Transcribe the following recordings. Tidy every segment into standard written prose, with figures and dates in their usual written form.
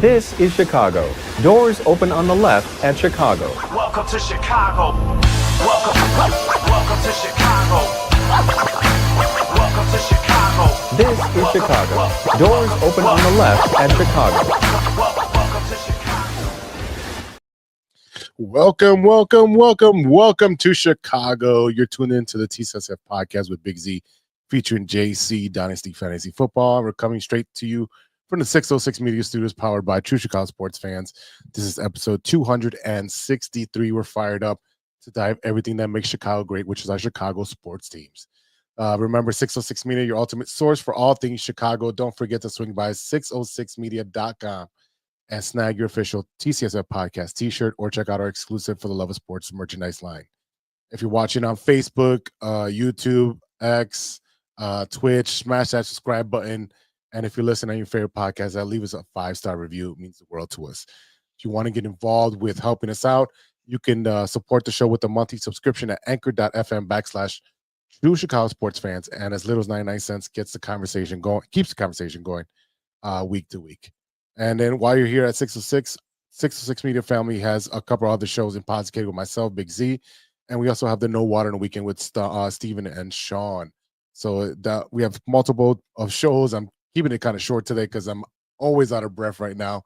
This is Chicago. Doors open on the left at Chicago. Welcome to Chicago. Welcome to Chicago. Welcome to Chicago. This is Chicago. Doors open on the left at Chicago. Welcome to Chicago. Welcome to Chicago. You're tuned into the TSSF podcast with Big Z, featuring JC Dynasty Fantasy Football. We're coming straight to you from the 606 Media Studios, powered by True Chicago Sports Fans. This is episode 263. We're fired up to dive everything that makes Chicago great, which is our Chicago sports teams. Remember, 606 Media, your ultimate source for all things Chicago. Don't forget to swing by 606media.com and snag your official TCSF podcast t-shirt, or check out our exclusive For the Love of Sports merchandise line. If you're watching on Facebook, YouTube, X, Twitch, smash that subscribe button. And if you're listening on your favorite podcast, leave us a 5-star review. It means the world to us. If you want to get involved with helping us out, you can support the show with a monthly subscription at anchor.fm/True Chicago Sports Fans. And as little as 99 cents gets the conversation going, keeps the conversation going week to week. And then while you're here at 606 Media Family has a couple other shows in podcast with myself, Big Z. And we also have the No Water in the Weekend with Steven and Sean. So that we have multiple of shows. I'm keeping it kind of short today because I'm always out of breath right now.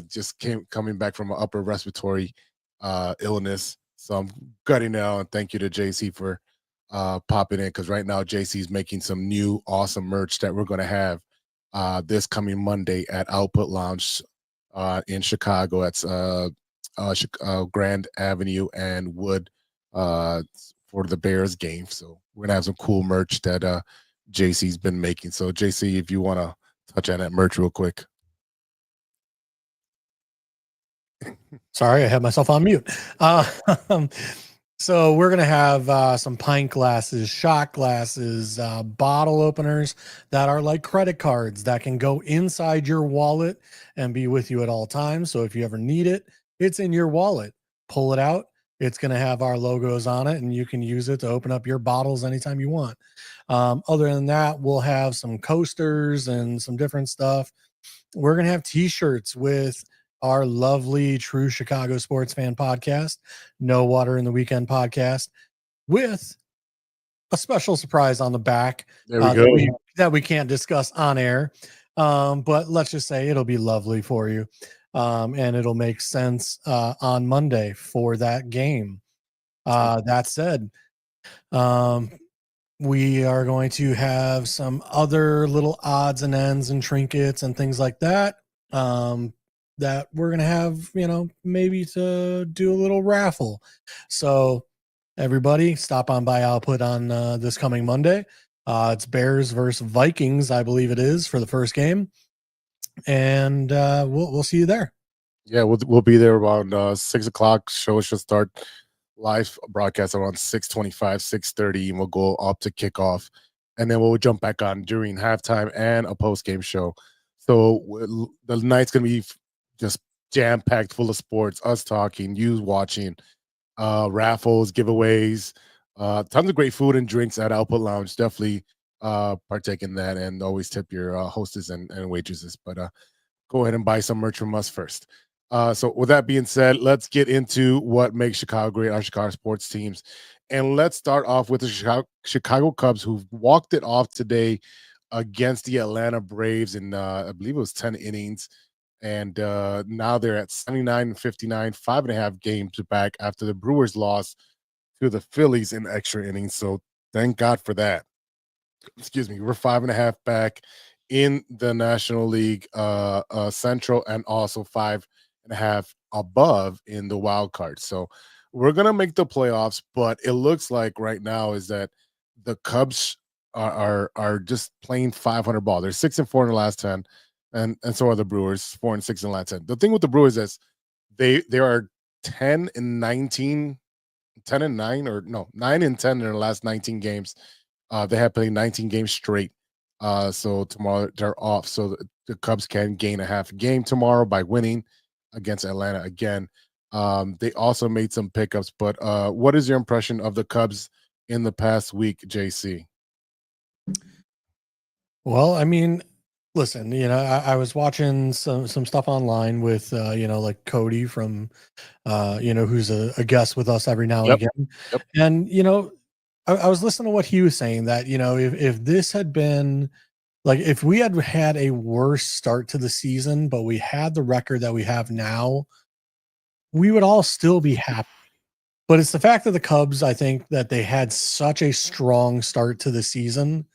Just coming back from an upper respiratory illness. So I'm gutting now, and thank you to JC for popping in, because right now JC's making some new awesome merch that we're going to have this coming Monday at Output Lounge in Chicago. That's Grand Avenue and Wood for the Bears game. So we're going to have some cool merch that JC's been making. So JC, if you want to touch on that merch real quick. Sorry, I had myself on mute. So we're going to have some pint glasses, shot glasses, bottle openers that are like credit cards that can go inside your wallet and be with you at all times. So if you ever need it, it's in your wallet. Pull it out. It's going to have our logos on it, and you can use it to open up your bottles anytime you want. Other than that, we'll have some coasters and some different stuff. We're going to have t-shirts with our lovely True Chicago Sports Fan podcast, No Water in the Weekend podcast, with a special surprise on the back that we can't discuss on air. But let's just say it'll be lovely for you. And it'll make sense on Monday for that game. That said, we are going to have some other little odds and ends and trinkets and things like that that we're going to have, maybe to do a little raffle. So everybody stop on by Output on this coming Monday. It's Bears versus Vikings, I believe it is, for the first game. And we'll see you there. Yeah, we'll be there around 6:00. Show should start live broadcast around 6:25, 6:30, and we'll go up to kickoff, and then we'll jump back on during halftime and a post-game show. So the night's gonna be just jam-packed, full of sports, us talking, you watching, raffles, giveaways, tons of great food and drinks at Output Lounge. Definitely partake in that, and always tip your hostess and waitresses. But go ahead and buy some merch from us first. So with that being said, let's get into what makes Chicago great, our Chicago sports teams. And let's start off with the Chicago Cubs, who walked it off today against the Atlanta Braves in, I believe it was 10 innings. And now they're at 79-59, 5.5 games back after the Brewers lost to the Phillies in extra innings. So thank God for that. Excuse me. We're 5.5 back in the National League Central, and also 5.5 above in the wild card. So we're gonna make the playoffs, but it looks like right now is that the Cubs are just playing 500 ball. They're 6-4 in the last 10, and so are the Brewers, 4-6 in the last 10. The thing with the Brewers is they are 10-19, 10-9, or no, 9-10 in their last 19 games. They have played 19 games straight. So tomorrow they're off. So the Cubs can gain a half game tomorrow by winning against Atlanta again. They also made some pickups, but what is your impression of the Cubs in the past week, JC? Well, I mean, listen, I was watching some stuff online with like Cody from who's a guest with us every now and Yep. again. Yep. And I was listening to what he was saying, that if this had been like, if we had had a worse start to the season, but we had the record that we have now, we would all still be happy. But it's the fact that the Cubs, I think that they had such a strong start to the season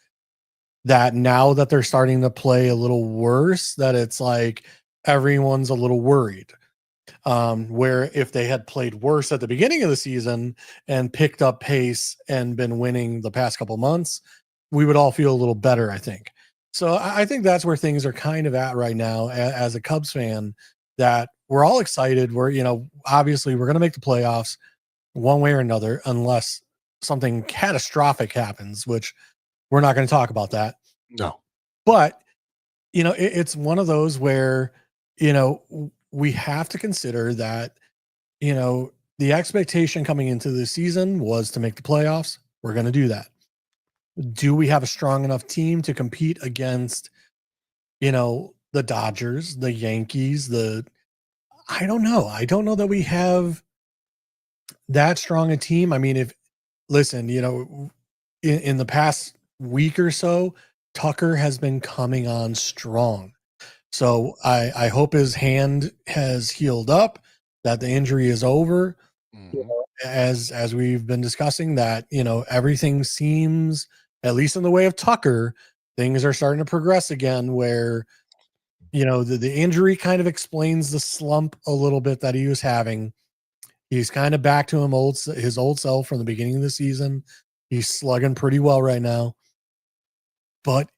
that now that they're starting to play a little worse, that it's like everyone's a little worried. Where if they had played worse at the beginning of the season and picked up pace and been winning the past couple months, we would all feel a little better, I think. So I think that's where things are kind of at right now as a Cubs fan, that we're all excited. We're, obviously we're going to make the playoffs one way or another, unless something catastrophic happens, which we're not going to talk about that. No. But, it's one of those where, we have to consider that, the expectation coming into the season was to make the playoffs. We're going to do that. Do we have a strong enough team to compete against, the Dodgers, the Yankees, I don't know. I don't know that we have that strong a team. I mean, listen, in the past week or so, Tucker has been coming on strong. So I hope his hand has healed up, that the injury is over. Mhm. As we've been discussing, that everything seems, at least in the way of Tucker, things are starting to progress again, where the injury kind of explains the slump a little bit that he was having. He's kind of back to his old self from the beginning of the season. He's slugging pretty well right now. But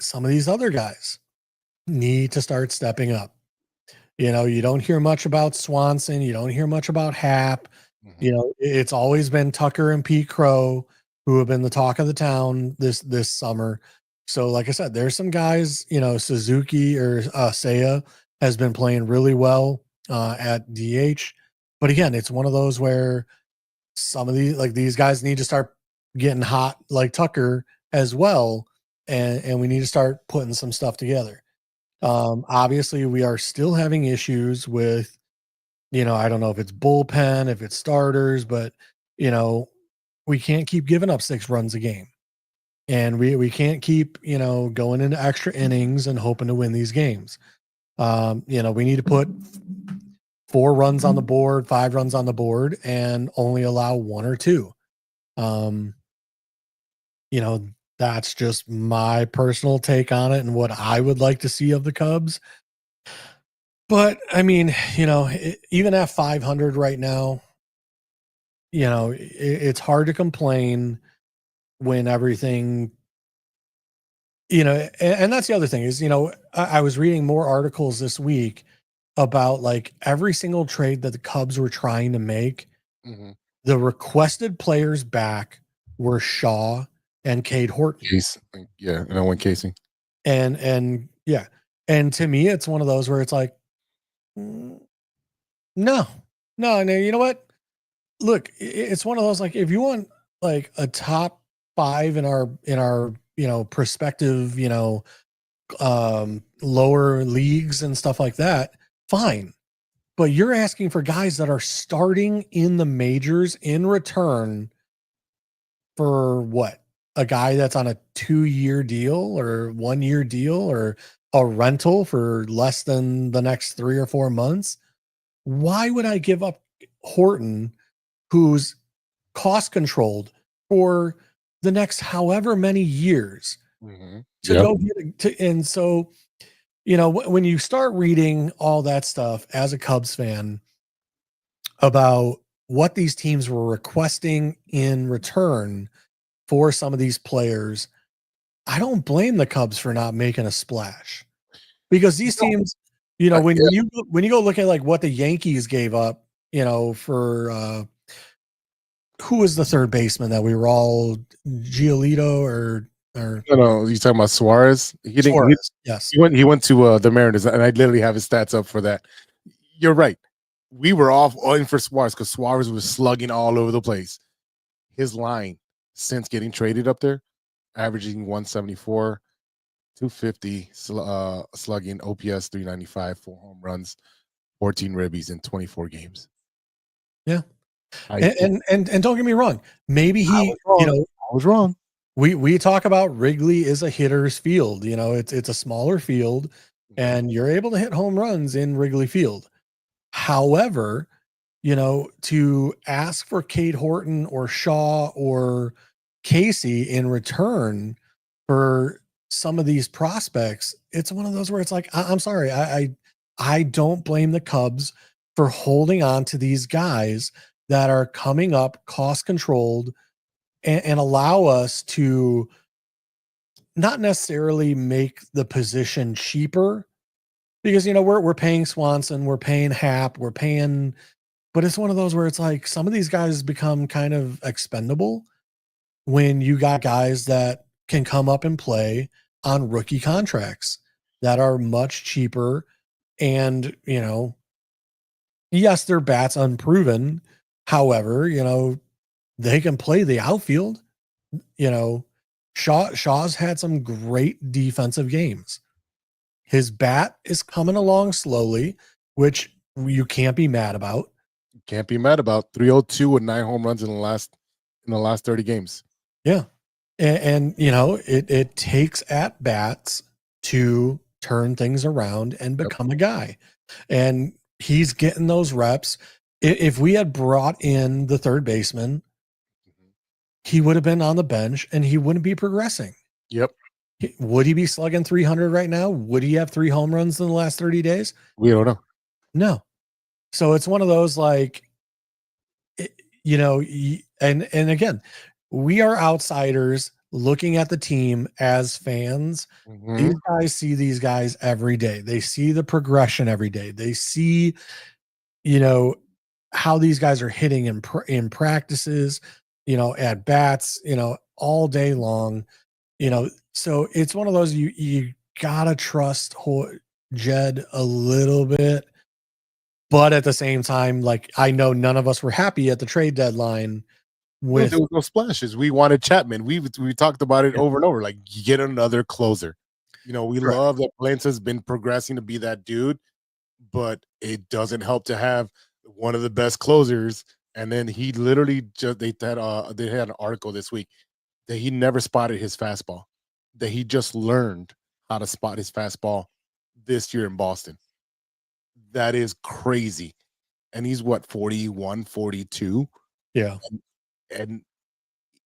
some of these other guys need to start stepping up. You don't hear much about Swanson. You don't hear much about Hap. Mhm. It's always been Tucker and Pete Crow who have been the talk of the town this summer. So, like I said, there's some guys, Suzuki or Seiya has been playing really well at DH. But again, it's one of those where some of these guys need to start getting hot like Tucker as well. And we need to start putting some stuff together. Obviously we are still having issues with, I don't know if it's bullpen, if it's starters, but we can't keep giving up 6 runs a game. And we can't keep, going into extra innings and hoping to win these games. We need to put 4 runs on the board, 5 runs on the board, and only allow 1 or 2. Um, that's just my personal take on it and what I would like to see of the Cubs. But I mean, even at 500 right now, it's hard to complain when everything, and that's the other thing is, I was reading more articles this week about like every single trade that the Cubs were trying to make. Mhm. The requested players back were Shaw and Cade Horton. Case. Yeah, and I went Casey. And yeah. And to me, it's one of those where it's like, no, you know what? Look, it's one of those, like, if you want like a top 5 in our prospective, lower leagues and stuff like that, fine. But you're asking for guys that are starting in the majors in return for what? A guy that's on a 2-year deal or 1-year deal or a rental for less than the next 3 or 4 months. Why would I give up Horton, who's cost controlled for the next however many years, Mhm. to Yep. go and so, when you start reading all that stuff as a Cubs fan about what these teams were requesting in return for some of these players, I don't blame the Cubs for not making a splash, because these No, teams, yeah. when you go look at like what the Yankees gave up, for who was the third baseman that we were all, Giolito or No, you talking about Suarez? He didn't. Suarez? Yes. He went to the Mariners, and I literally have his stats up for that. You're right. We were off in for Suarez because Suarez was slugging all over the place. His line since getting traded up there, averaging 174, 250 slugging, OPS 395, 4 home runs, 14 ribbies in 24 games. Yeah. I And don't get me wrong, maybe he, I was wrong. we talk about Wrigley is a hitter's field. It's a smaller field, and you're able to hit home runs in Wrigley Field. However, to ask for Cade Horton or Shaw or Casey in return for some of these prospects, it's one of those where it's like, I'm sorry, I don't blame the Cubs for holding on to these guys that are coming up, cost controlled, and allow us to not necessarily make the position cheaper, because we're paying Swanson, we're paying Hap, we're paying, but it's one of those where it's like some of these guys become kind of expendable when you got guys that can come up and play on rookie contracts that are much cheaper. And, yes, their bat's unproven. However, they can play the outfield. Shaw's had some great defensive games. His bat is coming along slowly, which you can't be mad about. Can't be mad about 302 with 9 home runs in the last 30 games. Yeah. And it takes at bats to turn things around and become a guy. And he's getting those reps. If we had brought in the third baseman, he would have been on the bench and he wouldn't be progressing. Yep. Would he be slugging 300 right now? Would he have 3 home runs in the last 30 days? We don't know. No. So it's one of those like, and again, we are outsiders looking at the team as fans. These guys see these guys every day. They see the progression every day. They see, how these guys are hitting in practices, at bats, all day long, so it's one of those, you gotta trust Jed a little bit, but at the same time, like, I know none of us were happy at the trade deadline with there was no splashes. We wanted Chapman. We talked about it over and over. Like, get another closer. We love that Palenci's been progressing to be that dude, but it doesn't help to have one of the best closers. And then he literally they had an article this week that he never spotted his fastball, that he just learned how to spot his fastball this year in Boston. That is crazy. And he's what, 41, 42? Yeah. And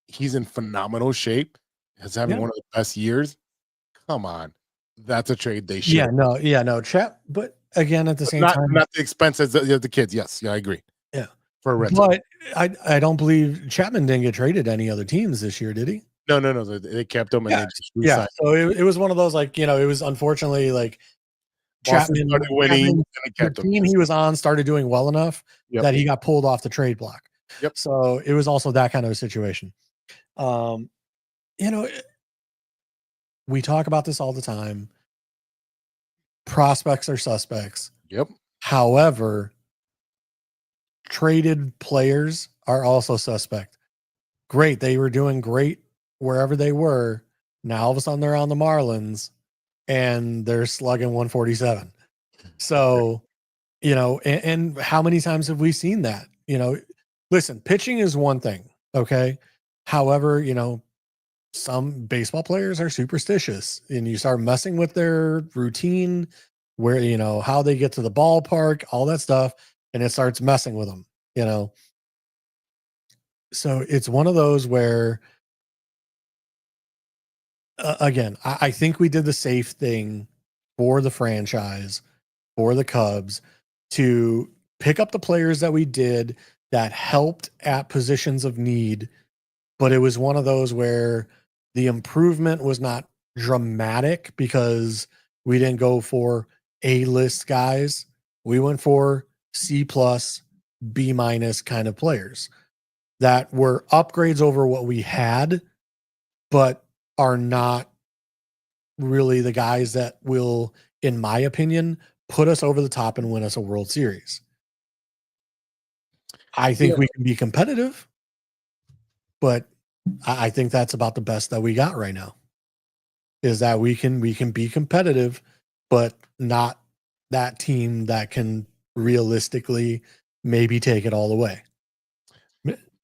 he's in phenomenal shape. He's having one of the best years. Come on. That's a trade they should. No, Chap, but again, at the same time, not the expense as the kids. Yes, I agree. Yeah. For a rental. But I don't believe Chapman didn't get traded to any other teams this year, did he? No. They kept him. And they just yeah. So it was one of those, like, it was unfortunately like Boston Chapman started winning. And they kept the him. team he was on started doing well enough that he got pulled off the trade block. Yep. So it was also that kind of a situation. We talk about this all the time. Prospects are suspects. Yep. However, traded players are also suspect. Great. They were doing great wherever they were. Now all of a sudden they're on the Marlins and they're slugging 147. So, and how many times have we seen that? Listen, pitching is one thing. Okay. However, some baseball players are superstitious and you start messing with their routine, where, how they get to the ballpark, all that stuff, and it starts messing with them, So it's one of those where, again, I think we did the safe thing for the franchise, for the Cubs, to pick up the players that we did that helped at positions of need. But it was one of those where the improvement was not dramatic because we didn't go for A-list guys. We went for C+, B- kind of players that were upgrades over what we had, but are not really the guys that will, in my opinion, put us over the top and win us a World Series. I think we can be competitive, but I think that's about the best that we got right now. is that we can be competitive, but not that team that can realistically maybe take it all the way.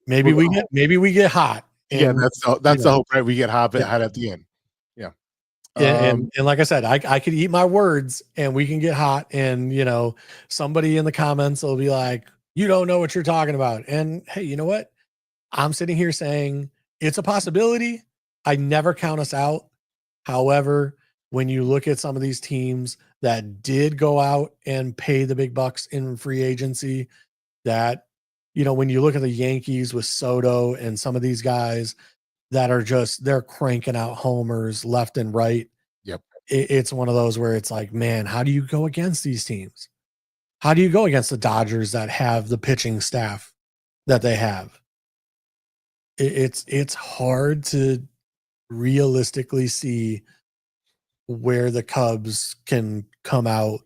Maybe we get hot. Yeah, And that's the hope, right? We get hot at the end. Yeah. and like I said, I could eat my words and we can get hot, and somebody in the comments will be like, you don't know what you're talking about. And hey, you know what? I'm sitting here saying it's a possibility. I never count us out. However, when you look at some of these teams that did go out and pay the big bucks in free agency, that, when you look at the Yankees with Soto and some of these guys that are they're cranking out homers left and right. Yep. It's one of those where it's like, man, how do you go against these teams? How do you go against the Dodgers that have the pitching staff that they have? It's hard to realistically see where the Cubs can come out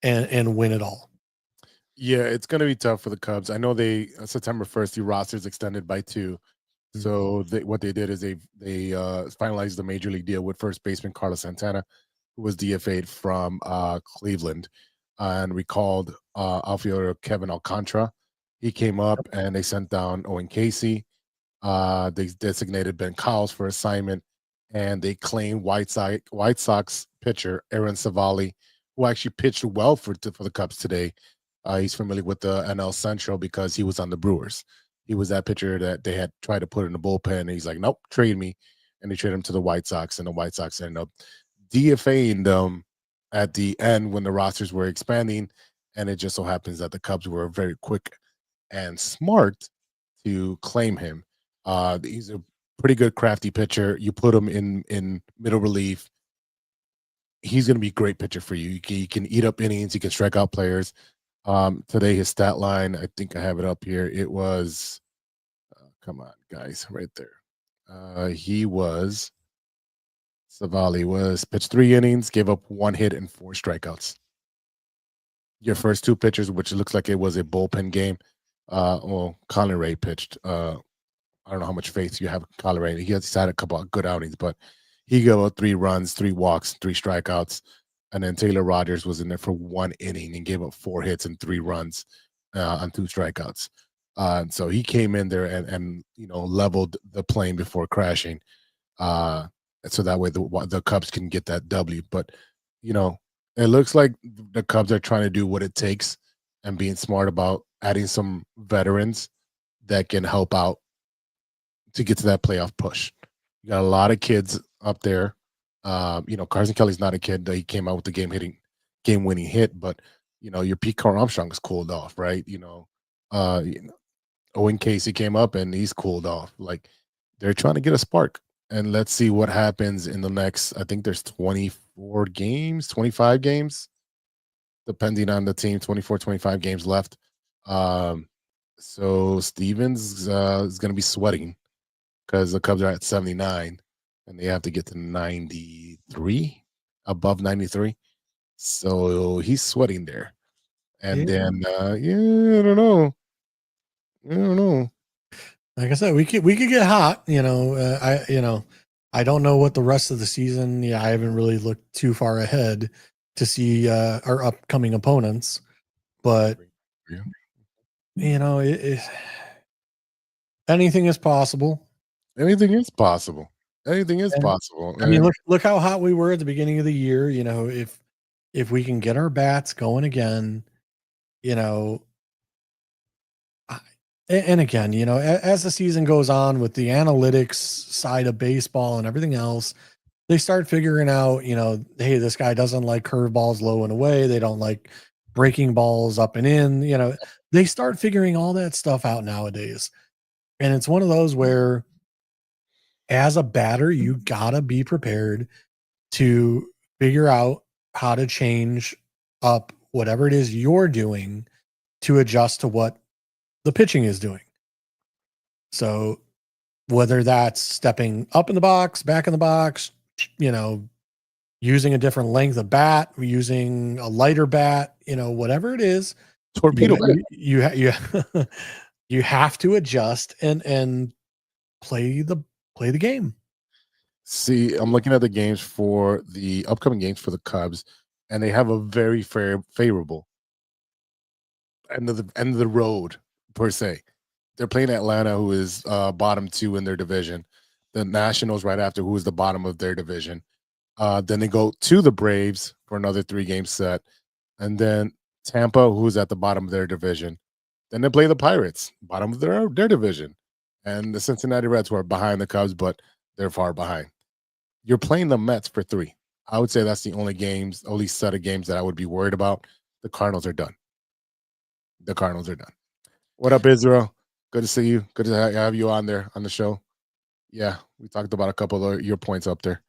and win it all. Yeah, it's going to be tough for the Cubs. I know September 1st, the roster's extended by 2. So what they did is they finalized the major league deal with first baseman Carlos Santana, who was DFA'd from Cleveland, and recalled outfielder Kevin Alcantara. He came up and they sent down Owen Casey. They designated Ben Cowles for assignment, and they claimed White Sox pitcher Aaron Savali, who actually pitched well for the Cubs today. He's familiar with the NL Central because he was on the Brewers. He was that pitcher that they had tried to put in the bullpen, and he's like, nope, trade me. And they traded him to the White Sox, and the White Sox ended up DFAing them at the end when the rosters were expanding. And it just so happens that the Cubs were very quick and smart to claim him. He's a pretty good crafty pitcher. You put him in middle relief, he's going to be a great pitcher for you. He can eat up innings. He can strike out players. Today, his stat line, I think I have it up here. It was, come on, guys, right there. Savali was pitched 3 innings, gave up 1 hit and 4 strikeouts. Your first 2 pitchers, which looks like it was a bullpen game. Colin Ray pitched. I don't know how much faith you have in Colin Ray. He has had a couple of good outings, but he gave up 3 runs, 3 walks, 3 strikeouts. And then Taylor Rogers was in there for 1 inning and gave up 4 hits and 3 runs on 2 strikeouts. So he came in there and leveled the plane before crashing. So that way the Cubs can get that W. But, it looks like the Cubs are trying to do what it takes and being smart about adding some veterans that can help out to get to that playoff push. You got a lot of kids up there. Carson Kelly's not a kid. He came out with the game-winning hit, but your Pete Carr Armstrong is cooled off, right? Owen Casey came up and he's cooled off. Like, they're trying to get a spark, and let's see what happens in the next. I think there's 24 games, 25 games, depending on the team. 24, 25 games left. So Stevens is going to be sweating because the Cubs are at 79. And they have to get to 93, above 93. So he's sweating there. And then, I don't know. Like I said, we could get hot. I don't know what the rest of the season. I haven't really looked too far ahead to see our upcoming opponents, but anything is possible. Anything is possible. Anything is possible. I mean, look how hot we were at the beginning of the year. If we can get our bats going again, and again, as the season goes on with the analytics side of baseball and everything else, they start figuring out, hey, this guy doesn't like curveballs low and away. They don't like breaking balls up and in. They start figuring all that stuff out nowadays, and it's one of those where, as a batter, you gotta be prepared to figure out how to change up whatever it is you're doing to adjust to what the pitching is doing. So whether that's stepping up in the box, back in the box, using a different length of bat, using a lighter bat, whatever it is, torpedo bat. You have to adjust and play the game. See, I'm looking at the games for the upcoming games for the Cubs, and they have a very favorable end of the road per se. They're playing Atlanta, who is bottom two in their division. The Nationals right after, who is the bottom of their division. Then they go to the Braves for another 3-game set, and then Tampa, who's at the bottom of their division. Then they play the Pirates, bottom of their division, and the Cincinnati Reds, who are behind the Cubs, but they're far behind. You're playing the Mets for 3. I would say that's the only set of games that I would be worried about. The Cardinals are done. The Cardinals are done. What up, Israel? Good to see you. Good to have you on there on the show. Yeah, we talked about a couple of your points up there.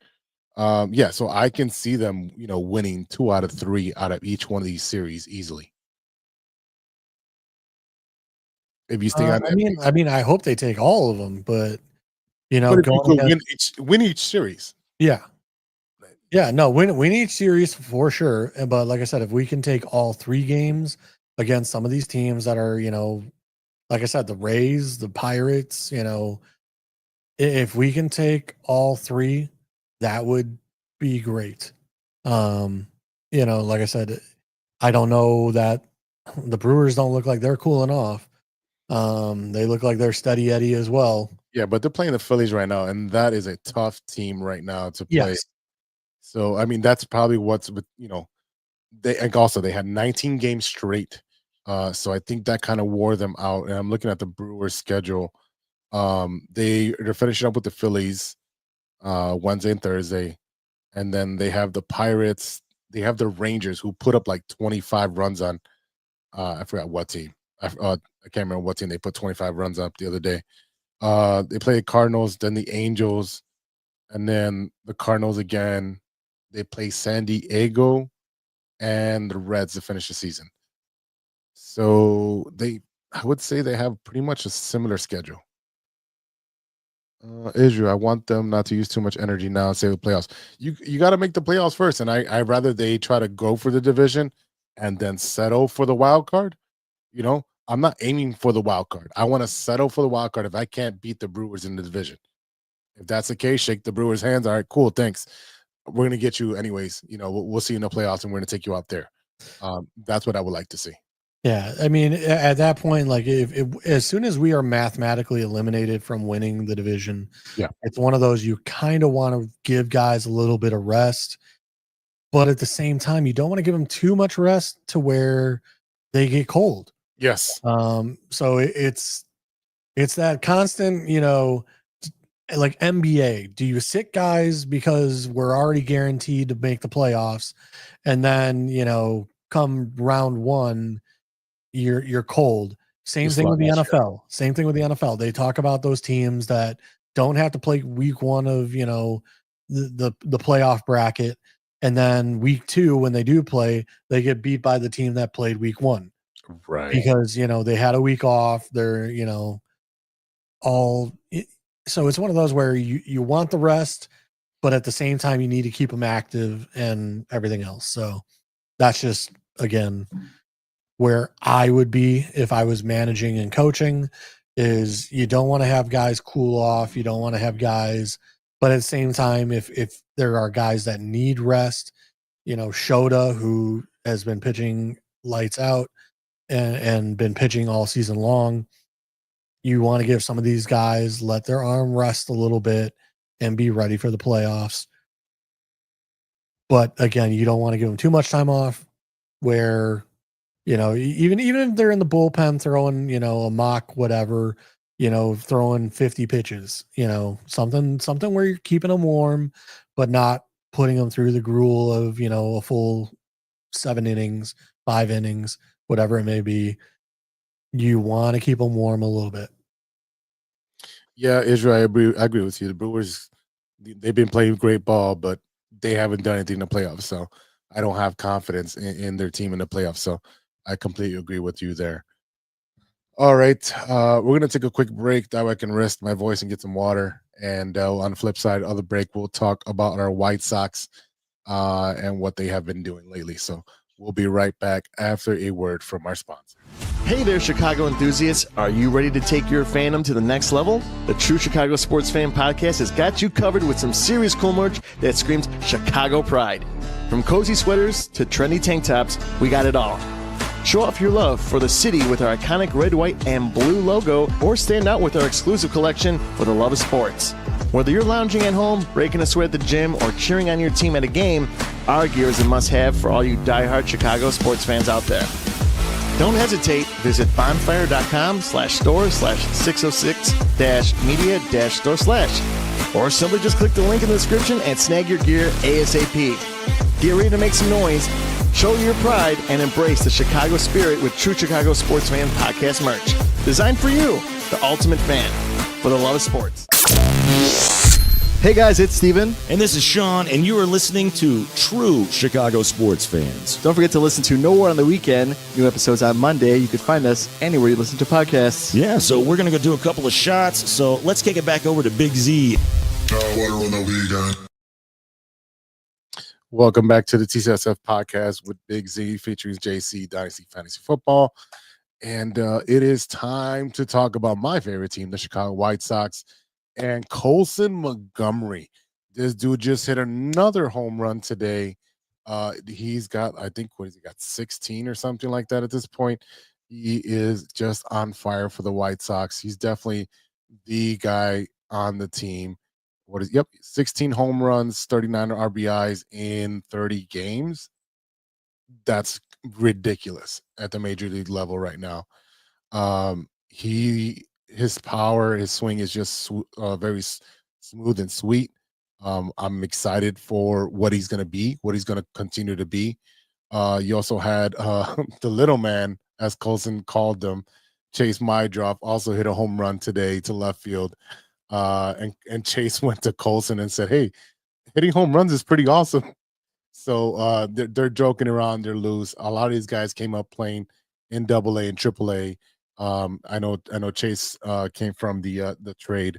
Yeah, so I can see them, winning 2 out of 3 out of each one of these series easily. If you stay on that, I mean, I hope they take all of them, but but if you going could against, win each series. yeah, no, win each series for sure. But like I said, if we can take all 3 games against some of these teams that are, like I said, the Rays, the Pirates, if we can take all 3, that would be great. Like I said, I don't know that the Brewers don't look like they're cooling off. They look like they're steady Eddie as well. Yeah, but they're playing the Phillies right now, and that is a tough team right now to play. Yes. So I mean, that's probably they had 19 games straight. So I think that kind of wore them out. And I'm looking at the Brewers schedule. They're finishing up with the Phillies Wednesday and Thursday, and then they have the Pirates. They have the Rangers, who put up like 25 runs on. I forgot what team. I can't remember what team they put 25 runs up the other day. They play the Cardinals, then the Angels, and then the Cardinals again. They play San Diego and the Reds to finish the season. So I would say they have pretty much a similar schedule. Israel, I want them not to use too much energy now and save the playoffs. You got to make the playoffs first, and I'd rather they try to go for the division and then settle for the wild card. I'm not aiming for the wild card. I want to settle for the wild card if I can't beat the Brewers in the division. If that's the case, shake the Brewers' hands. All right, cool, thanks. We're gonna get you anyways. We'll see you in the playoffs, and we're gonna take you out there. That's what I would like to see. Yeah, I mean, at that point, like if as soon as we are mathematically eliminated from winning the division, Yeah, it's one of those you kind of want to give guys a little bit of rest, but at the same time, you don't want to give them too much rest to where they get cold. yes, So it's that constant, like NBA. Do you sit guys because we're already guaranteed to make the playoffs, and then come round 1, you're cold. Same thing with the NFL. Same thing with the NFL. They talk about those teams that don't have to play week 1 of the playoff bracket, and then week 2 when they do play, they get beat by the team that played week 1. right. Because they had a week off. They're so it's one of those where you want the rest, but at the same time you need to keep them active and everything else. So that's just again where I would be if I was managing and coaching. Is you don't want to have guys cool off. You don't want to have guys, but at the same time, if there are guys that need rest, Shota, who has been pitching lights out and been pitching all season long, you want to give some of these guys, let their arm rest a little bit and be ready for the playoffs. But again, you don't want to give them too much time off where, even if they're in the bullpen throwing, a mock, whatever, throwing 50 pitches, something where you're keeping them warm, but not putting them through the gruel of, a full 7 innings, 5 innings, whatever it may be. You want to keep them warm a little bit. Yeah, Israel, I agree with you. The Brewers, they've been playing great ball, but they haven't done anything in the playoffs. So I don't have confidence in their team in the playoffs. So I completely agree with you there. All right. We're going to take a quick break. That way I can rest my voice and get some water. And on the flip side of the break, we'll talk about our White Sox and what they have been doing lately. So we'll be right back after a word from our sponsor. Hey there, Chicago enthusiasts. Are you ready to take your fandom to the next level? The True Chicago Sports Fan Podcast has got you covered with some serious cool merch that screams Chicago pride. From cozy sweaters to trendy tank tops, we got it all. Show off your love for the city with our iconic red, white, and blue logo, or stand out with our exclusive collection for the love of sports. Whether you're lounging at home, breaking a sweat at the gym, or cheering on your team at a game, our gear is a must-have for all you diehard Chicago sports fans out there. Don't hesitate. Visit bonfire.com/store/606-media-store/ or simply just click the link in the description and snag your gear ASAP. Get ready to make some noise, show your pride, and embrace the Chicago spirit with True Chicago Sports Fan Podcast merch. Designed for you, the ultimate fan, for the love of sports. Hey guys, it's Steven. And this is Sean, and you are listening to True Chicago Sports Fans. Don't forget to listen to Nowhere on the Weekend. New episodes on Monday. You can find us anywhere you listen to podcasts. Yeah, so we're going to go do a couple of shots, so let's kick it back over to Big Z. Water on the weekend. Welcome back to the TCSF podcast with Big Z featuring JC Dynasty Fantasy Football. And it is time to talk about my favorite team, the Chicago White Sox, and Colson Montgomery. This dude just hit another home run today. He's got, I think, what has he got, 16 or something like that at this point. He is just on fire for the White Sox. He's definitely the guy on the team. 16 home runs, 39 RBIs in 30 games. That's ridiculous at the major league level right now. His power, his swing is just very smooth and sweet. I'm excited for what he's going to be, what he's going to continue to be. You also had the little man, as Colson called him, Chase Mydroff, also hit a home run today to left field. And Chase went to Colson and said, "Hey, hitting home runs is pretty awesome." So they're joking around, they're loose. A lot of these guys came up playing in AA and AAA. I know Chase came from the trade,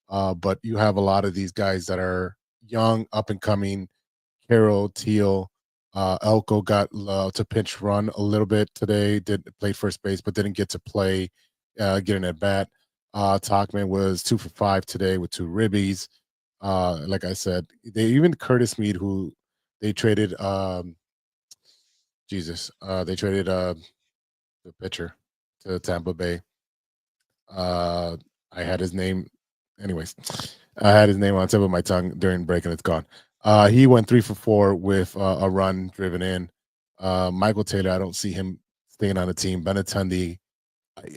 but you have a lot of these guys that are young, up and coming. Carroll, Teal, Elko got to pinch run a little bit today. Played first base, but didn't get to play, getting at bat. Talkman was 2 for 5 today with 2 ribbies. Like I said, even Curtis Mead, who they traded, they traded the pitcher to Tampa Bay. I had his name, anyways. I had his name on tip of my tongue during break, and it's gone. He went 3 for 4 with a run driven in. Michael Taylor, I don't see him staying on the team. Benintendi,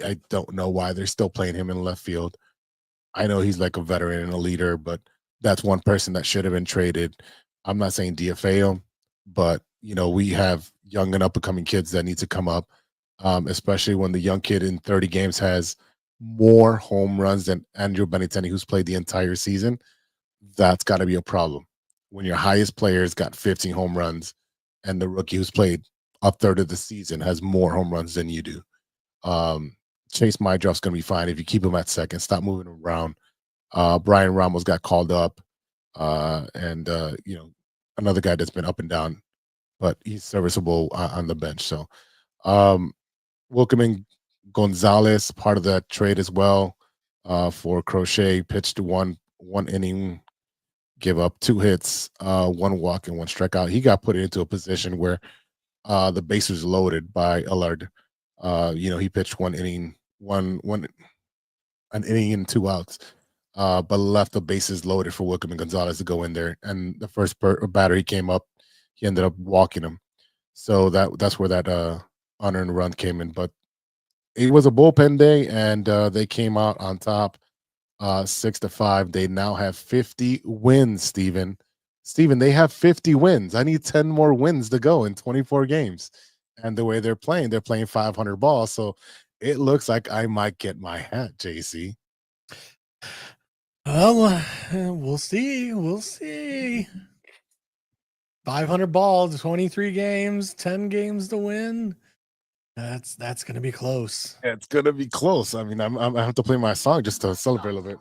I don't know why they're still playing him in left field. I know he's like a veteran and a leader, but that's one person that should have been traded. I'm not saying DFA him, but we have young and up and coming kids that need to come up, especially when the young kid in 30 games has more home runs than Andrew Benintendi, who's played the entire season. That's got to be a problem. When your highest player's got 15 home runs and the rookie who's played a third of the season has more home runs than you do. Chase Mydroff's going to be fine if you keep him at second. Stop moving him around. Brian Ramos got called up, and another guy that's been up and down, but he's serviceable on the bench. So Wilkerman Gonzalez, part of that trade as well, for Crochet, pitched one inning, give up 2 hits, 1 walk and 1 strikeout. He got put into a position where the base was loaded by Allard. He pitched 1 inning, an inning and 2 outs, but left the bases loaded for Wilkerman Gonzalez to go in there. And the first batter he came up, he ended up walking him. So that's where that unearned run came in. But it was a bullpen day, and they came out on top, 6-5. They now have 50 wins, Steven, they have 50 wins. I need 10 more wins to go in 24 games. And the way they're playing 500 balls. So it looks like I might get my hat, JC. Well, we'll see. We'll see. 500 balls, 23 games, 10 games to win. That's going to be close. It's going to be close. I mean, I have to play my song just to celebrate a little bit.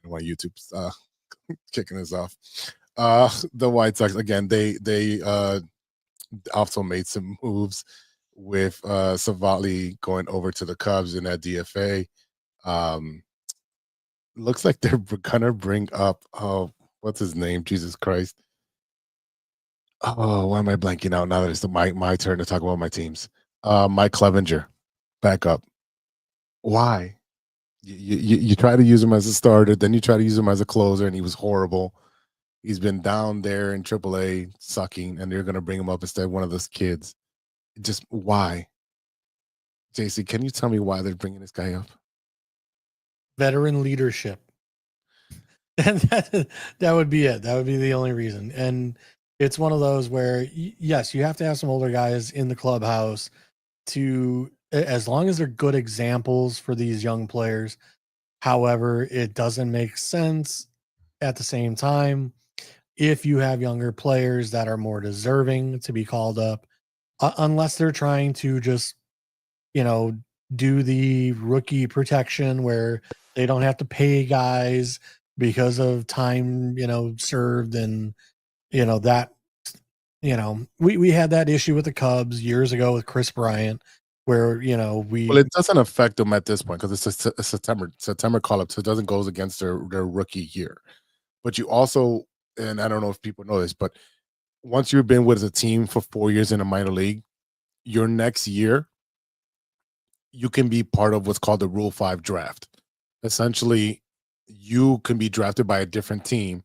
My YouTube's kicking us off. The White Sox, again, they also made some moves with Savali going over to the Cubs in that DFA. Looks like they're gonna bring up what's his name? Jesus Christ. Oh, why am I blanking out now that it's my turn to talk about my teams? Mike Clevenger, back up. Why? You try to use him as a starter, then you try to use him as a closer, and he was horrible. He's been down there in AAA sucking, and they're gonna bring him up instead of one of those kids. Just why? JC, can you tell me why they're bringing this guy up? Veteran leadership. And that would be it. That would be the only reason. And it's one of those where, yes, you have to have some older guys in the clubhouse to, as long as they're good examples for these young players. However, it doesn't make sense at the same time if you have younger players that are more deserving to be called up, unless they're trying to just, do the rookie protection where they don't have to pay guys because of time, served. And, that, we had that issue with the Cubs years ago with Chris Bryant where, Well, it doesn't affect them at this point because it's a September call-up, so it doesn't go against their rookie year. But you also, and I don't know if people know this, but once you've been with a team for 4 years in a minor league, your next year, you can be part of what's called the Rule 5 draft. Essentially, you can be drafted by a different team,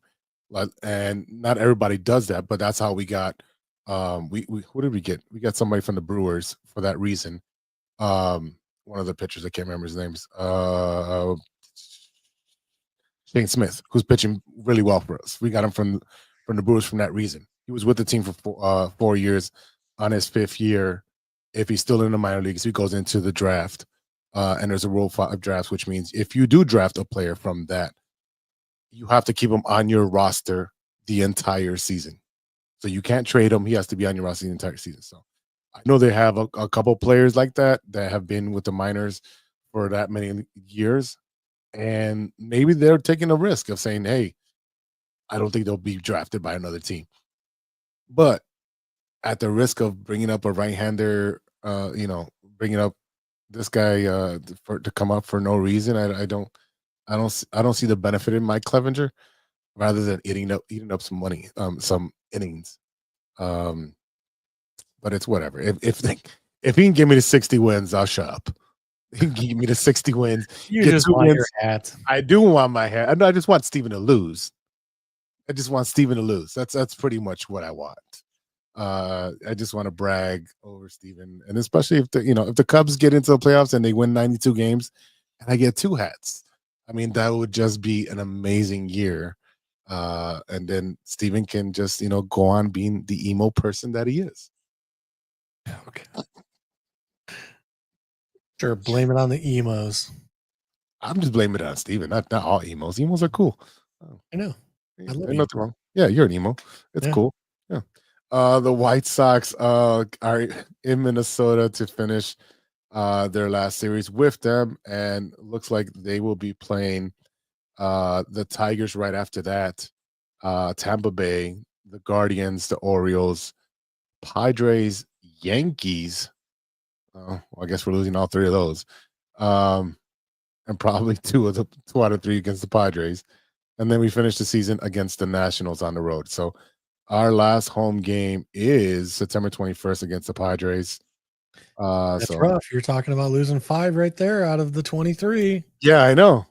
and not everybody does that, but that's how we got. Who did we get? We got somebody from the Brewers for that reason. One of the pitchers, I can't remember his names. Shane Smith, who's pitching really well for us. We got him from the Brewers for that reason. He was with the team for 4 years. On his 5th year, if he's still in the minor leagues, he goes into the draft. And there's a Rule 5 draft, which means if you do draft a player from that, you have to keep him on your roster the entire season. So you can't trade him. He has to be on your roster the entire season. So I know they have a couple players like that have been with the minors for that many years. And maybe they're taking a risk of saying, hey, I don't think they'll be drafted by another team. But at the risk of bringing up a right-hander, bringing up this guy to come up for no reason, I don't see the benefit in Mike Clevenger, rather than eating up some money, some innings. But it's whatever. If he can give me the 60 wins, I'll shut up. He can give me the 60 wins. You just want your hat. I do want my hat. I just want Steven to lose. That's pretty much what I want. I just want to brag over Steven, and especially if the Cubs get into the playoffs and they win 92 games, and I get 2 hats. I mean, that would just be an amazing year. And then Steven can just go on being the emo person that he is. Okay. Sure, blame it on the emos. I'm just blaming it on Steven, not all emos. Emos are cool. I know. There's nothing wrong. Yeah, you're an emo. It's cool. Yeah. The White Sox are in Minnesota to finish their last series with them, and looks like they will be playing the Tigers right after that. Tampa Bay, the Guardians, the Orioles, Padres, Yankees. Well, I guess we're losing all 3 of those, and probably 2 out of 3 against the Padres, and then we finish the season against the Nationals on the road. So our last home game is September 21st against the Padres. That's rough. You're talking about losing 5 right there out of the 23. Yeah, I know.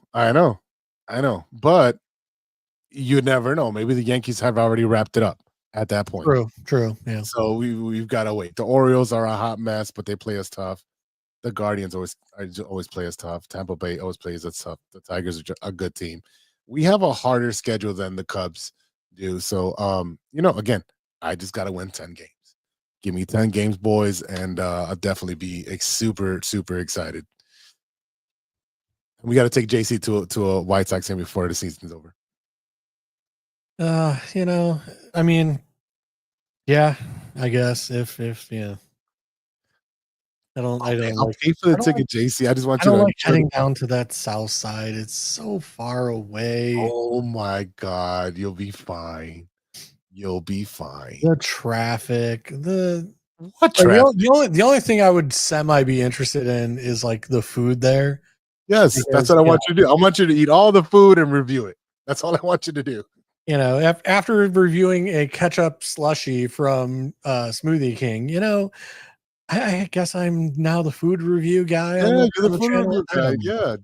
But you never know. Maybe the Yankees have already wrapped it up at that point. True. Yeah. So we've got to wait. The Orioles are a hot mess, but they play us tough. The Guardians always play us tough. Tampa Bay always plays us tough. The Tigers are a good team. We have a harder schedule than the Cubs do. So, again, I just got to win 10 games. Give me 10 games, boys, and I'll definitely be super, super excited. We got to take JC to a White Sox game before the season's over. I mean, yeah, I guess if yeah. I don't I'll like pay for the ticket, JC. I just want I you don't to like heading down to that south side. It's so far away. Oh my God, you'll be fine. You'll be fine. The traffic, What like, traffic? the only thing I would semi be interested in is like the food there. Yes, that's Because, what I want you to do. I want you to eat all the food and review it. That's all I want you to do. you know, after reviewing a ketchup slushy from Smoothie King, you know, I guess I'm now the food review guy on Yeah, you're on the the food channel. review I guy. don't know. Yeah.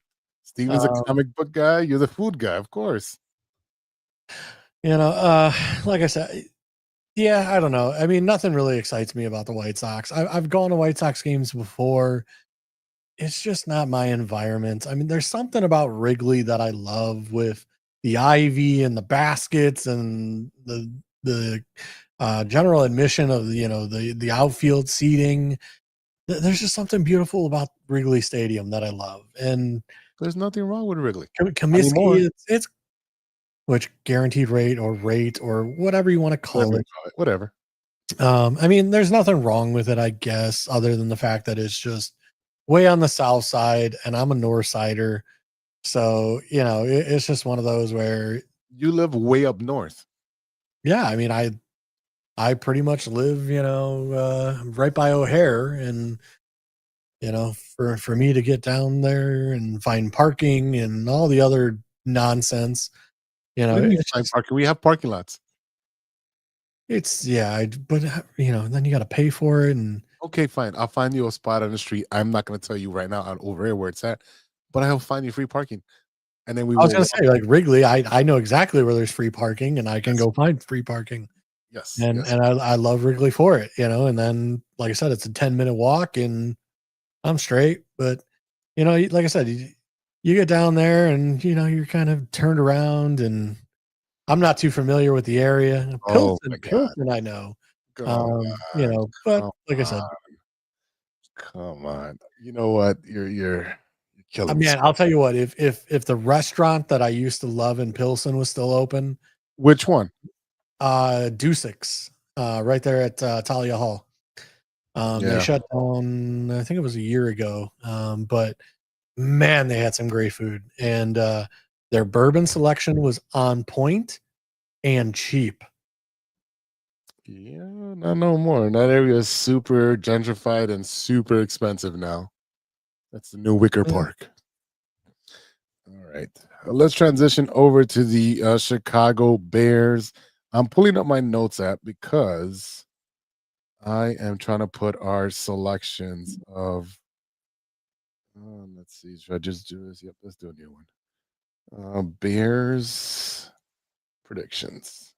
Steven's a Um, comic book guy. You're the food guy, of course. you know, like I said, yeah, I don't know. I mean, nothing really excites me about the White Sox. I've gone to White Sox games before. It's just not my environment. I mean, there's something about Wrigley that I love with the ivy and the baskets and the general admission of the outfield seating. There's just something beautiful about Wrigley Stadium that I love. And There's nothing wrong with Wrigley Comiskey, anymore. it's which guaranteed rate or whatever you want to call it. Whatever. I mean, there's nothing wrong with it, I guess, other than the fact that it's just way on the south side, and I'm a north sider. So, you know, it's just one of those where, You live way up north. yeah, I mean, I pretty much live, right by O'Hare, and for me to get down there and find parking and all the other nonsense, What do you mean it's find just, parking? We have parking lots. it's yeah, but then you got to pay for it, and Okay, fine. I'll find you a spot on the street. I'm not going to tell you right now on over here where it's at, but I'll find you free parking. And then we I was will gonna say, like Wrigley, I know exactly where there's free parking, and I can Yes. go find free parking. Yes. And Yes. and I love Wrigley for it, and then, like I said, it's a 10-minute walk and I'm straight. But like I said, you get down there and you're kind of turned around, and I'm not too familiar with the area. Oh my God. Pilsen, I know. Come But on. like I said, Come on. You know what? You're I killing me. mean, I'll tell you what, if the restaurant that I used to love in Pilsen was still open, Which one? Dusix, right there at Talia Hall. They Yeah. shut down, I think it was a year ago. But man, they had some great food, and their bourbon selection was on point and cheap. Yeah, not no more. That area is super gentrified and super expensive now. That's the new Wicker Mm. Park. All right. Let's transition over to the Chicago Bears. I'm pulling up my notes app because I am trying to put our selections of. Let's see. Should I just do this? Yep, let's do a new one. Bears predictions.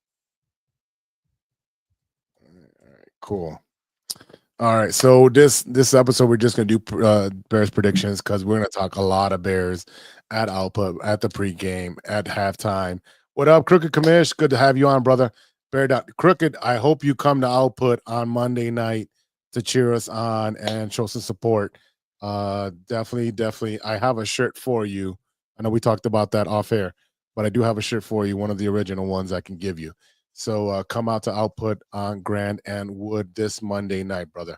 All right, cool. All right, so this episode we're just gonna do Bears predictions because we're gonna talk a lot of Bears at output, at the pregame, at halftime. What up, Crooked Commish? Good to have you on, brother. Crooked, I hope you come to output on Monday night to cheer us on and show some support. Definitely. I have a shirt for you. I know we talked about that off air, but I do have a shirt for you, one of the original ones I can give you. So come out to output on Grand and Wood this Monday night, brother.